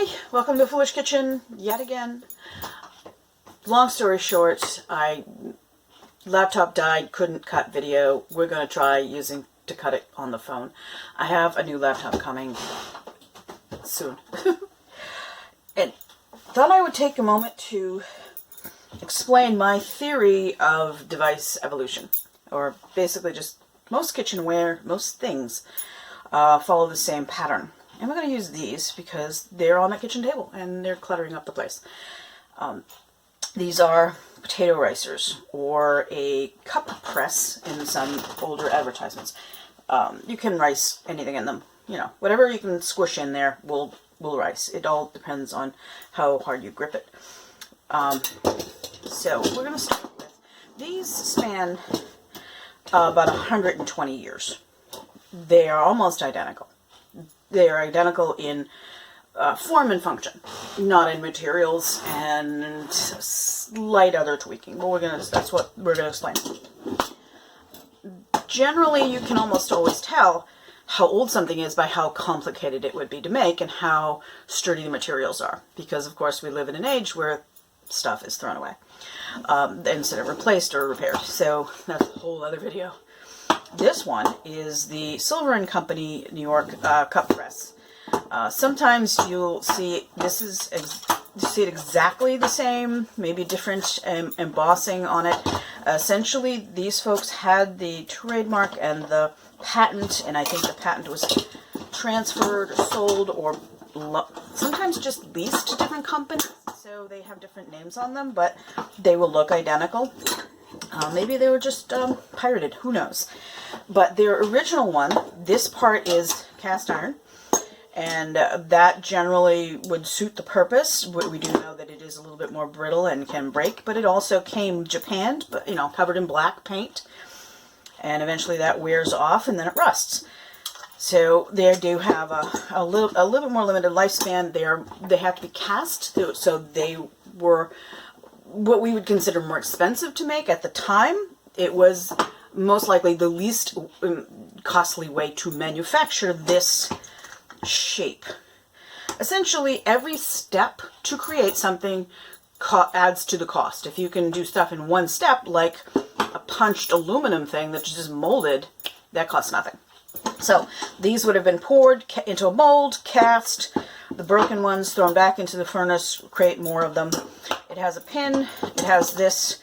Hi, welcome to Foolish Kitchen yet again. Long story short, laptop died, couldn't cut video. We're going to try using to cut it on the phone. I have a new laptop coming soon. And thought I would take a moment to explain my theory of device evolution. Or basically just most kitchenware, most things follow the same pattern. And we're going to use these because they're on my kitchen table and they're cluttering up the place. These are potato ricers or a cup press in some older advertisements. You can rice anything in them. You know, whatever you can squish in there will rice. It all depends on how hard you grip it. So we're going to start with, these span about 120 years. They are almost identical. They are identical in form and function, not in materials and slight other tweaking. But that's what we're gonna explain. Generally, you can almost always tell how old something is by how complicated it would be to make and how sturdy the materials are. Because of course we live in an age where stuff is thrown away instead of replaced or repaired. So that's a whole other video. This one is the Silver & Company New York cup press. Sometimes you'll see you see it exactly the same, maybe different embossing on it. Essentially, these folks had the trademark and the patent, and I think the patent was transferred, sold, or sometimes just leased to different companies. So they have different names on them, but they will look identical. Maybe they were just pirated, who knows. But their original one, this part is cast iron, and that generally would suit the purpose. We do know that it is a little bit more brittle and can break, but it also came japanned, but you know, covered in black paint, and eventually that wears off and then it rusts. So they do have a little bit more limited lifespan. They have to be cast, so they were what we would consider more expensive to make at the time. It was most likely the least costly way to manufacture this shape. Essentially, every step to create something adds to the cost. If you can do stuff in one step, like a punched aluminum thing that's just molded, that costs nothing. So these would have been poured into a mold, cast, the broken ones thrown back into the furnace, create more of them. It has a pin, it has this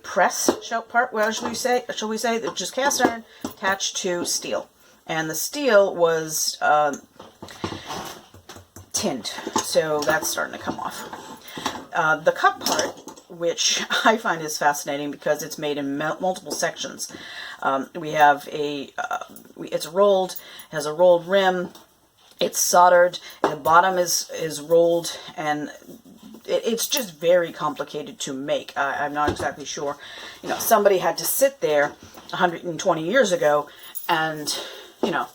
press part, well, shall we say, that just cast iron attached to steel. And the steel was tinned, so that's starting to come off. The cup part, which I find is fascinating because it's made in multiple sections. We have it's rolled, it has a rolled rim, it's soldered, and the bottom is rolled, and it's just very complicated to make. I'm not exactly sure. You know, somebody had to sit there 120 years ago and, you know,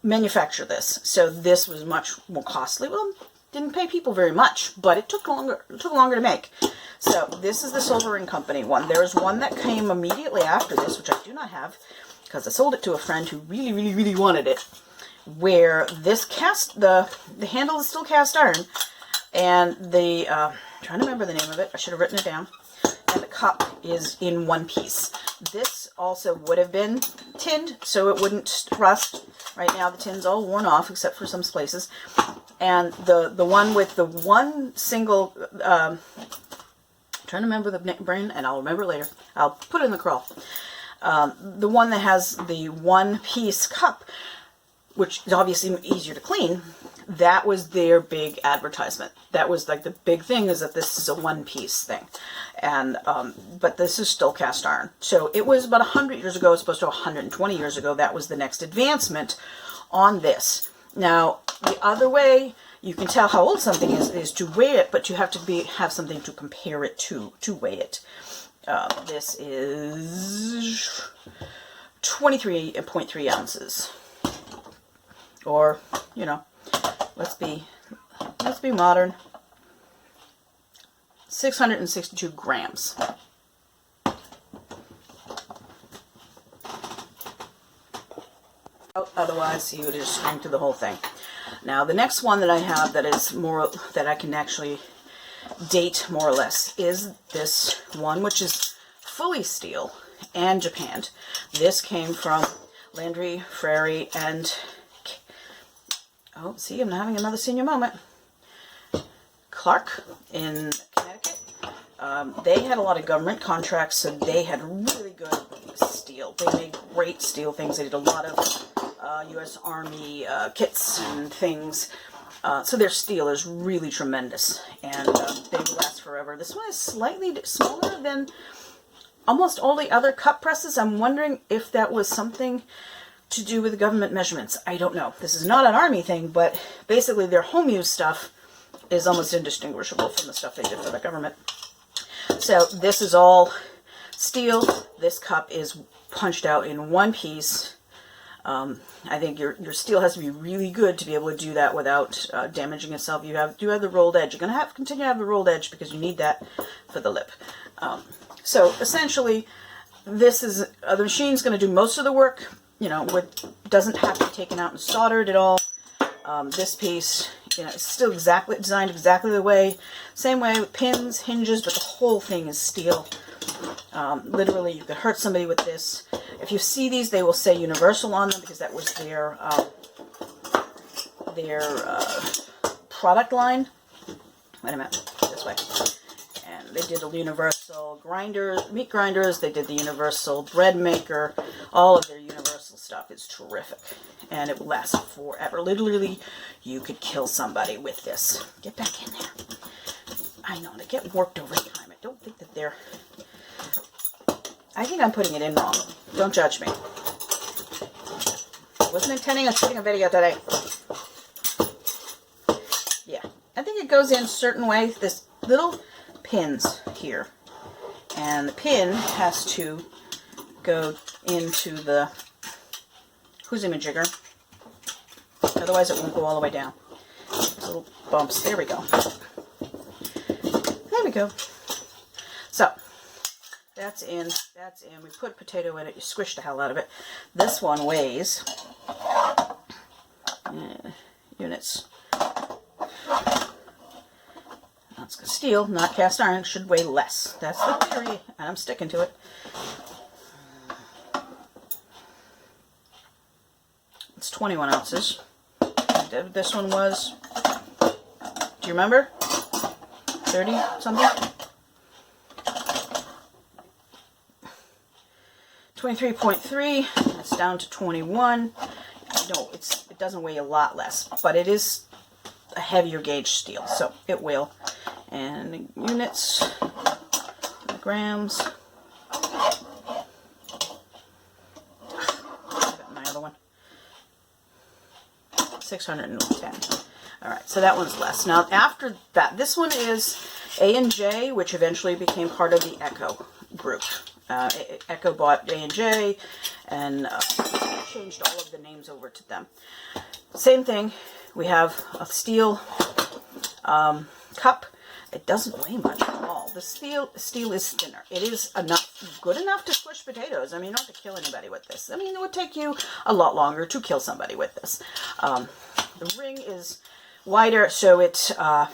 manufacture this. So this was much more costly. Well, didn't pay people very much, but it took longer. It took longer to make. So this is the Silver & Company one. There's one that came immediately after this, which I do not have because I sold it to a friend who really, really, really wanted it. Where this the handle is still cast iron, and I'm trying to remember the name of it. I should have written it down. And the cup is in one piece. This also would have been tinned, so it wouldn't rust. Right now the tin's all worn off, except for some places. And the one with the one single, I'm trying to remember the brand, and I'll remember it later. I'll put it in the crawl. The one that has the one-piece cup, which is obviously easier to clean, that was their big advertisement. That was like the big thing, is that this is a one-piece thing. And but this is still cast iron. So it was about 100 years ago, as opposed to 120 years ago. That was the next advancement on this. Now, the other way you can tell how old something is to weigh it, but you have to have something to compare it to weigh it. This is 23.3 ounces. Or, you know, let's be modern. 662 grams. Otherwise, you would have just cranked to the whole thing. Now, the next one that I have that is more, that I can actually date more or less, is this one, which is fully steel and japanned. This came from Landry, Frary, and, oh, see, I'm having another senior moment, Clark in Connecticut. They had a lot of government contracts, so they had really good steel. They made great steel things. They did a lot of U.S. Army kits and things. So their steel is really tremendous, and they will last forever. This one is slightly smaller than almost all the other cup presses. I'm wondering if that was something to do with the government measurements. I don't know. This is not an Army thing, but basically their home use stuff is almost indistinguishable from the stuff they did for the government. So this is all steel. This cup is punched out in one piece. I think your steel has to be really good to be able to do that without damaging itself. You do have the rolled edge. You're going to continue to have the rolled edge because you need that for the lip. So essentially, this is the machine's going to do most of the work. You know, doesn't have to be taken out and soldered at all. This piece, you know, it's still designed exactly the same way with pins, hinges, but the whole thing is steel. Literally, you could hurt somebody with this. If you see these, they will say Universal on them because that was their product line. Wait a minute, this way. And they did a Universal meat grinders. They did the Universal bread maker. All of their Universal stuff is terrific, and it will last forever. Literally, you could kill somebody with this. Get back in there. I know, they get warped over time. I don't think that they're... I think I'm putting it in wrong. Don't judge me. I wasn't intending on shooting a video today. Yeah, I think it goes in a certain way. This little pins here. And the pin has to go into the whoozimajigger. Otherwise it won't go all the way down. Little bumps. There we go. There we go. So, that's in. We put a potato in it. You squish the hell out of it. This one weighs units. That's steel, not cast iron. Should weigh less. That's the theory, and I'm sticking to it. It's 21 ounces. This one was, do you remember? 30 something? 23.3, that's down to 21. No, it doesn't weigh a lot less, but it is a heavier gauge steel, so it will. And units, grams. My other one. 610. All right, so that one's less. Now after that, this one is A&J, which eventually became part of the Echo group. Echo bought A&J and changed all of the names over to them. Same thing. We have a steel cup. It doesn't weigh much at all. The steel is thinner. It is good enough to squish potatoes. I mean, you don't have to kill anybody with this. I mean, it would take you a lot longer to kill somebody with this. The ring is wider, so it's a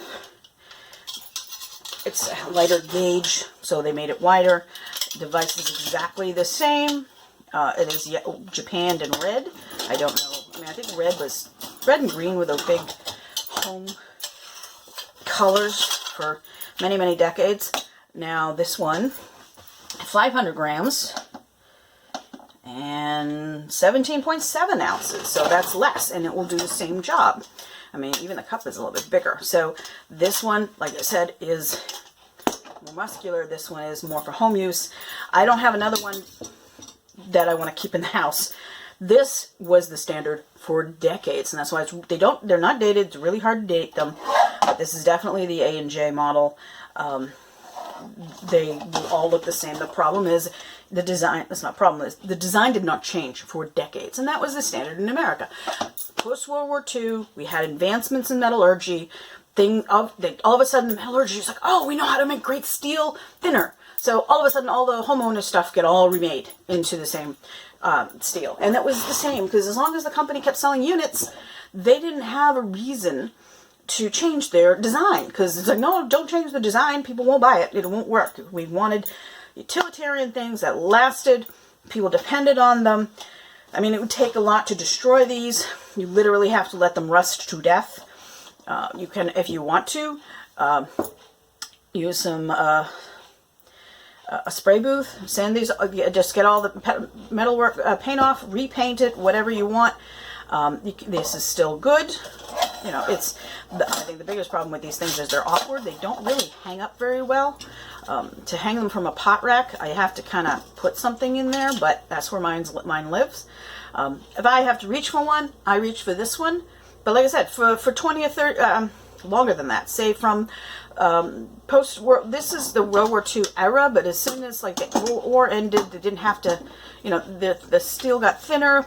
lighter gauge, so they made it wider. The device is exactly the same. It is japanned in red. I don't know. I mean, I think red and green were the big home colors for many, many decades. Now this one, 500 grams and 17.7 ounces. So that's less, and it will do the same job. I mean, even the cup is a little bit bigger. So this one, like I said, is more muscular. This one is more for home use. I don't have another one that I want to keep in the house. This was the standard for decades, and that's why they're not dated. It's really hard to date them. But this is definitely the A&J model. They all look the same. The problem is the design. That's not a problem. The design did not change for decades, and that was the standard in America. Post World War II, we had advancements in metallurgy. All of a sudden, the metallurgy is like, oh, we know how to make great steel thinner. So all of a sudden, all the homeowner stuff get all remade into the same steel. And that was the same, because as long as the company kept selling units, they didn't have a reason to change their design, because it's like, no, don't change the design, people won't buy it, it won't work. We wanted utilitarian things that lasted, people depended on them. I mean, it would take a lot to destroy these. You literally have to let them rust to death. You can, if you want to, use some a spray booth, sand these, just get all the metalwork paint off, repaint it, whatever you want. This is still good. You know, I think the biggest problem with these things is they're awkward. They don't really hang up very well. To hang them from a pot rack, I have to kind of put something in there, but that's where mine lives. If I have to reach for one, I reach for this one. But like I said, for 20 or 30, longer than that, say from post-war, this is the World War II era, but as soon as like the war ended, they didn't have to, you know, the steel got thinner.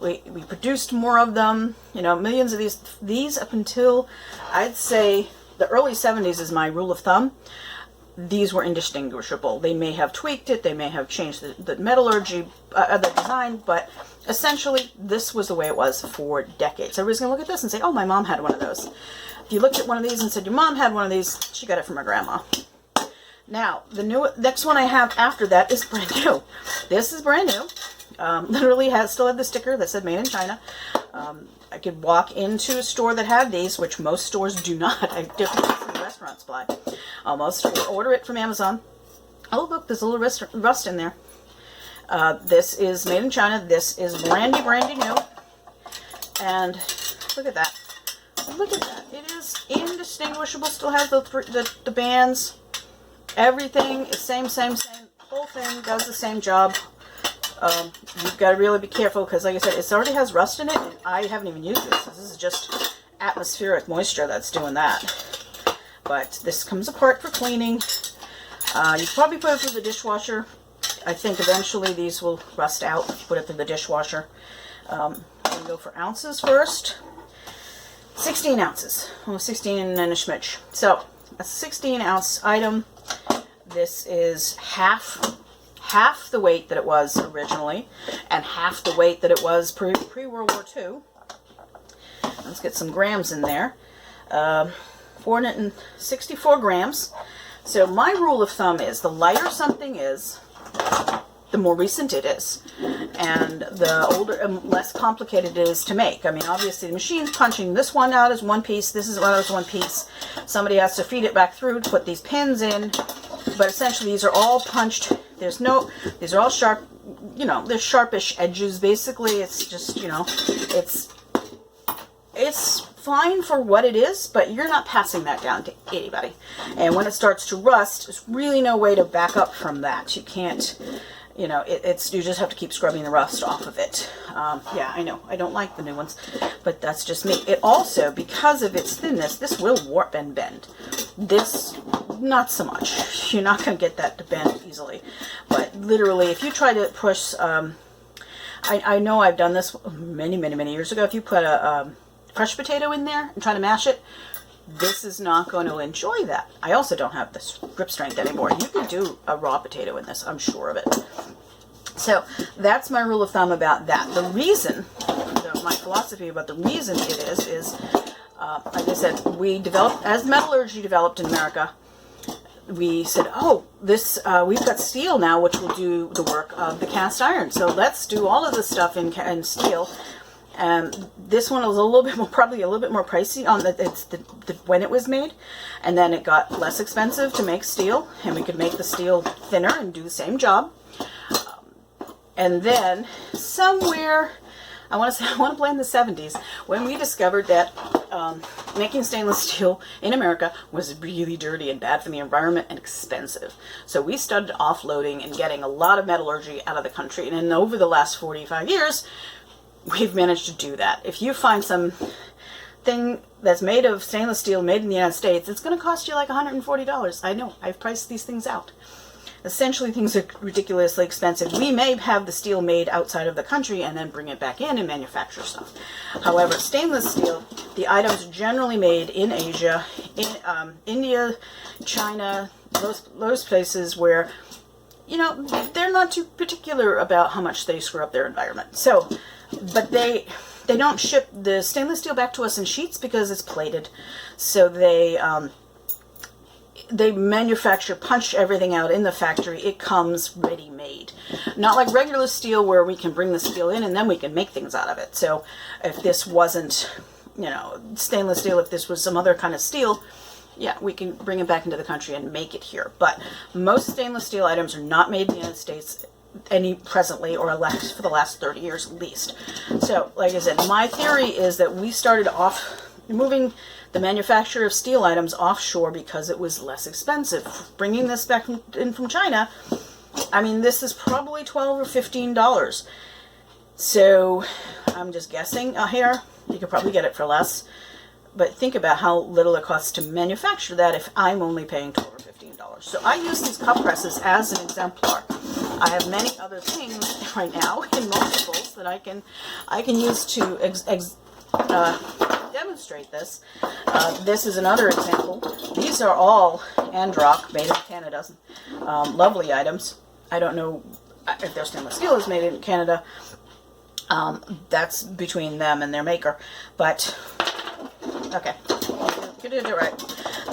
We produced more of them, you know, millions of these up until, I'd say, the early 70s is my rule of thumb. These were indistinguishable. They may have tweaked it, they may have changed the metallurgy, the design, but essentially this was the way it was for decades. Everybody's going to look at this and say, oh, my mom had one of those. If you looked at one of these and said, your mom had one of these, she got it from her grandma. Now, the next one I have after that is brand new. This is brand new. Literally still had the sticker that said made in China. I could walk into a store that had these, which most stores do not. I definitely see the restaurant supply. Almost order it from Amazon. Oh, look, there's a little rust in there. This is made in China. This is brandy new. And look at that. Look at that. It is indistinguishable. Still has the bands. Everything is same. Whole thing does the same job. You've got to really be careful because, like I said, it already has rust in it, and I haven't even used this. This is just atmospheric moisture that's doing that. But this comes apart for cleaning. You probably put it through the dishwasher. I think eventually these will rust out if you put it through the dishwasher. I'm going to go for ounces first. 16 ounces. Well, 16 and a smidge. So, a 16-ounce item. This is half the weight that it was originally, and half the weight that it was pre-World War II. Let's get some grams in there. 464 grams. So my rule of thumb is the lighter something is, the more recent it is, and the older and less complicated it is to make. I mean, obviously the machine's punching this one out as one piece, this is one piece. Somebody has to feed it back through to put these pins in, but essentially these are all punched. These are all sharp, you know, they're sharpish edges basically. It's just, you know, it's fine for what it is, but you're not passing that down to anybody. And when it starts to rust, there's really no way to back up from that. You can't, you know, you just have to keep scrubbing the rust off of it. Yeah, I know, I don't like the new ones, but that's just me. It also, because of its thinness, this will warp and bend. This, not so much. You're not going to get that to bend easily. But literally, if you try to push, I know I've done this many years ago. If you put a fresh potato in there and try to mash it, this is not going to enjoy that. I also don't have this grip strength anymore. You can do a raw potato in this, I'm sure of it. So that's my rule of thumb about that. The reason, my philosophy about the reason it is like I said, we developed, as metallurgy developed in America, we said, oh, this we've got steel now, which will do the work of the cast iron. So let's do all of this stuff in steel. This one was a little bit more, probably a little bit more pricey on when it was made, and then it got less expensive to make steel, and we could make the steel thinner and do the same job. And then somewhere, I want to blame the 70s, when we discovered that making stainless steel in America was really dirty and bad for the environment and expensive. So we started offloading and getting a lot of metallurgy out of the country. And then over the last 45 years, we've managed to do that. If you find some thing that's made of stainless steel made in the United States, it's going to cost you like $140. I know, I've priced these things out. Essentially, things are ridiculously expensive. We may have the steel made outside of the country and then bring it back in and manufacture stuff. However, stainless steel, the items are generally made in Asia, in India, China, those places where, you know, they're not too particular about how much they screw up their environment. So, but they they don't ship the stainless steel back to us in sheets because it's plated. So they manufacture, punch everything out in the factory. It comes ready-made. Not like regular steel where we can bring the steel in and then we can make things out of it. So if this wasn't, you know, stainless steel, if this was some other kind of steel, yeah, we can bring it back into the country and make it here. But most stainless steel items are not made in the United States any presently, or less for the last 30 years at least. So, like I said, my theory is that we started off moving the manufacture of steel items offshore because it was less expensive. Bringing this back in from China, I mean, this is probably $12 or $15. So, I'm just guessing here. You could probably get it for less. But think about how little it costs to manufacture that if I'm only paying $12 or $15. So I use these cup presses as an exemplar. I have many other things right now in multiples that I can use to demonstrate this. This is another example. These are all Androck, made in Canada. Lovely items. I don't know if their stainless steel is made in Canada. That's between them and their maker. But okay, you did it right.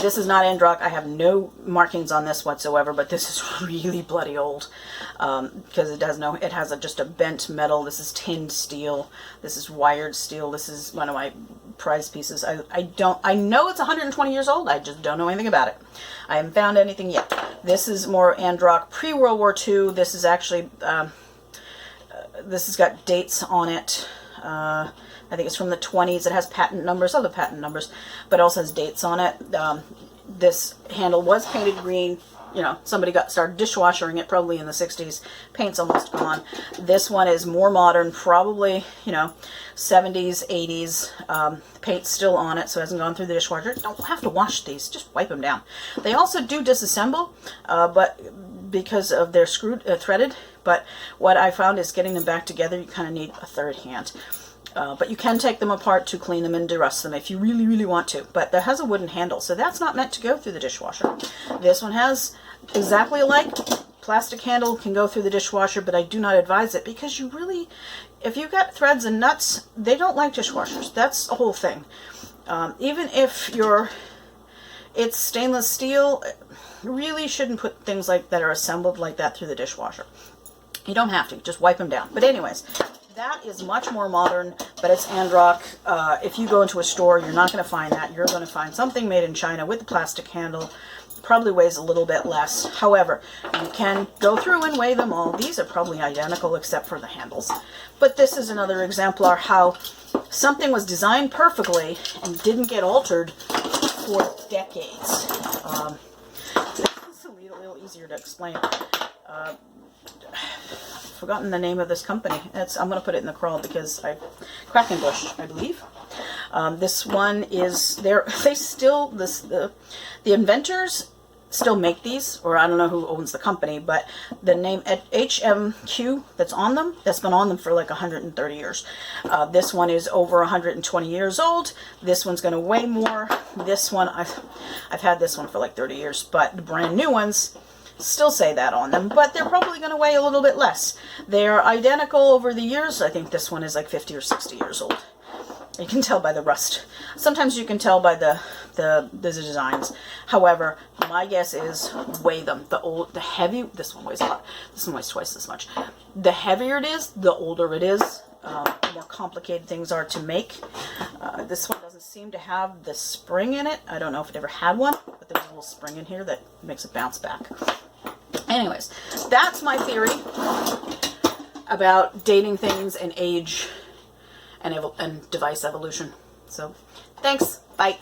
This is not Androck. I have no markings on this whatsoever, but this is really bloody old because it has just a bent metal. This is tinned steel. This is wired steel. This is one of my prized pieces. I know it's 120 years old. I just don't know anything about it. I haven't found anything yet. This is more Androck pre-World War II. This is actually this has got dates on it. I think it's from the 20s. It has patent numbers, other patent numbers, but also has dates on it. This handle was painted green. You know, somebody started dishwashering it probably in the 60s. Paint's almost gone. This one is more modern, probably, you know, 70s, 80s. Paint's still on it, so it hasn't gone through the dishwasher. Don't have to wash these, just wipe them down. They also do disassemble, but because of their threaded. But what I found is getting them back together, you kind of need a third hand. But you can take them apart to clean them and derust them if you really, really want to. But that has a wooden handle, so that's not meant to go through the dishwasher. This one has exactly alike. Plastic handle can go through the dishwasher, but I do not advise it because you really, if you've got threads and nuts, they don't like dishwashers. That's the whole thing. Even if it's stainless steel, you really shouldn't put things like that are assembled like that through the dishwasher. You don't have to, just wipe them down. But anyways, that is much more modern, but it's Androck. If you go into a store, you're not going to find that. You're going to find something made in China with the plastic handle. Probably weighs a little bit less. However, you can go through and weigh them all. These are probably identical except for the handles. But this is another exemplar how something was designed perfectly and didn't get altered for decades. It's a little easier to explain. I've forgotten the name of this company. I'm going to put it in the crawl because Quackenbush, I believe. This one is the inventors still make these, or I don't know who owns the company, but the name HMQ that's on them, that's been on them for like 130 years. This one is over 120 years old. This one's going to weigh more. This one, I've had this one for like 30 years, but the brand new ones still say that on them, but they're probably going to weigh a little bit less. They're identical over the years. I think this one is like 50 or 60 years old. You can tell by the rust. Sometimes you can tell by the designs. However, my guess is weigh them. The heavy, this one weighs a lot. This one weighs twice as much. The heavier it is, the older it is. The more complicated things are to make. This one doesn't seem to have the spring in it. I don't know if it ever had one, but there's a little spring in here that makes it bounce back. Anyways, that's my theory about dating things and age and device evolution. So, thanks. Bye.